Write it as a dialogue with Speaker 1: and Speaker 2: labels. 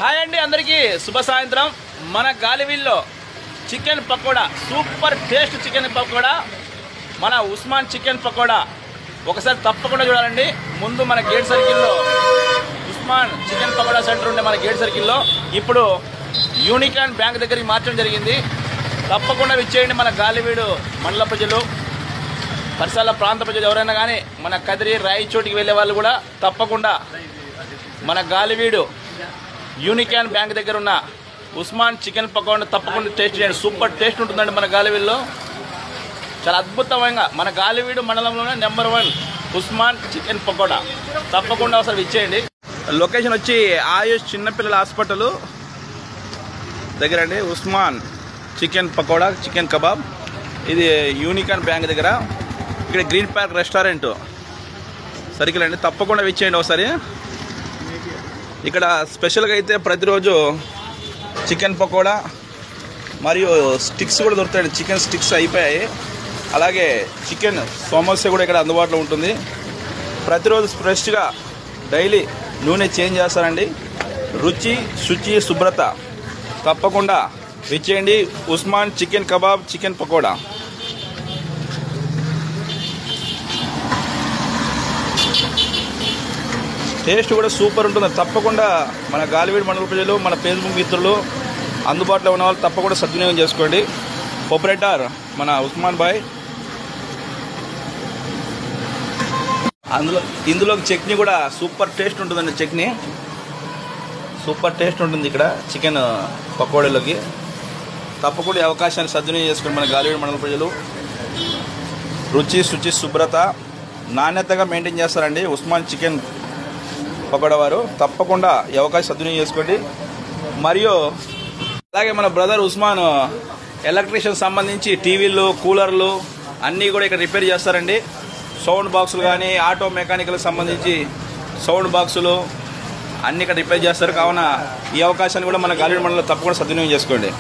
Speaker 1: Hi అండి, అందరికీ శుభ సాయంత్రం. మన గాలివీల్లో chicken pakoda, super taste chicken pakoda, మన ఉస్మాన్ చికెన్ పకోడా ఒకసారి తప్పకుండా చూడాలండి. ముందు మన గేట్ సర్కిల్లో ఉస్మాన్ చికెన్ పకోడా సెంటర్ ఉండే మన గేట్ సర్కిల్లో ఇప్పుడు యూనికాన్ బ్యాంక్ దగ్గరికి మార్చడం జరిగింది. తప్పకుండా విచ్చేయండి. మన గాలివీడు మండల ప్రజలు, పరిసరాల ప్రాంత ప్రజలు ఎవరైనా కానీ మన కదిరి రాయచోటికి వెళ్ళే వాళ్ళు కూడా తప్పకుండా మన గాలివీడు యూనికాన్ బ్యాంక్ దగ్గర ఉన్న ఉస్మాన్ చికెన్ పకోడా తప్పకుండా టేస్ట్ చేయండి. సూపర్ టేస్ట్ ఉంటుందండి మన గాలివీడులో. చాలా అద్భుతమైన మన గాలివీడు మండలంలోనే నెంబర్ 1 ఉస్మాన్ చికెన్ పకోడా. తప్పకుండా ఒకసారి ఇచ్చేయండి. లొకేషన్ వచ్చి ఆయుష్ చిన్నపిల్లల హాస్పిటల్ దగ్గర అండి. Usman chicken pakoda, chicken kebab. ఇది యూనికాన్ బ్యాంక్ దగ్గర. ఇక్కడ గ్రీన్ పార్క్ రెస్టారెంట్ సర్కిల్ అండి. తప్పకుండా ఇచ్చేయండి ఒకసారి. ఇక్కడ స్పెషల్గా అయితే ప్రతిరోజు చికెన్ పకోడా మరియు స్టిక్స్ కూడా దొరుకుతాయండి. చికెన్ స్టిక్స్ అయిపోయాయి. అలాగే చికెన్ సమోసా కూడా ఇక్కడ అందుబాటులో ఉంటుంది. ప్రతిరోజు ఫ్రెష్గా డైలీ నూనె చేంజ్ చేస్తారండి. రుచి, శుచి, శుభ్రత. తప్పకుండా విచ్చేయండి. Usman chicken kebab, chicken pakoda. Taste కూడా సూపర్ ఉంటుంది. తప్పకుండా మన గాలివీడు మండల ప్రజలు, మన ఫేస్బుక్ మిత్రులు, అందుబాటులో ఉన్న వాళ్ళు తప్పకుండా సద్వినియోగం చేసుకోండి. ఆపరేటర్ మన ఉస్మాన్ బాయ్. ఇందులో చట్నీ కూడా సూపర్ టేస్ట్ ఉంటుందండి. చట్నీ సూపర్ టేస్ట్ ఉంటుంది ఇక్కడ చికెన్ పకోడీలోకి. తప్పకుండా ఈ అవకాశాన్ని సద్వినియోగం చేసుకోండి మన గాలివీడు మండల ప్రజలు. రుచి, శుచి, శుభ్రత, నాణ్యతగా మెయింటైన్ చేస్తారండి ఉస్మాన్ చికెన్ పకోడా వారు. తప్పకుండా ఈ అవకాశం సద్వినియోగం చేసుకోండి. మరియు అలాగే మన బ్రదర్ ఉస్మాన్ ఎలక్ట్రీషియన్ సంబంధించి టీవీలు, కూలర్లు అన్నీ కూడా ఇక్కడ రిపేర్ చేస్తారండి. సౌండ్ బాక్సులు కానీ, ఆటో మెకానికల్కి సంబంధించి సౌండ్ బాక్సులు అన్నీ ఇక్కడ రిపేర్ చేస్తారు. కావున ఈ అవకాశాన్ని కూడా మన గాలివీడు మండలంలో తప్పకుండా సద్వినియోగం చేసుకోండి.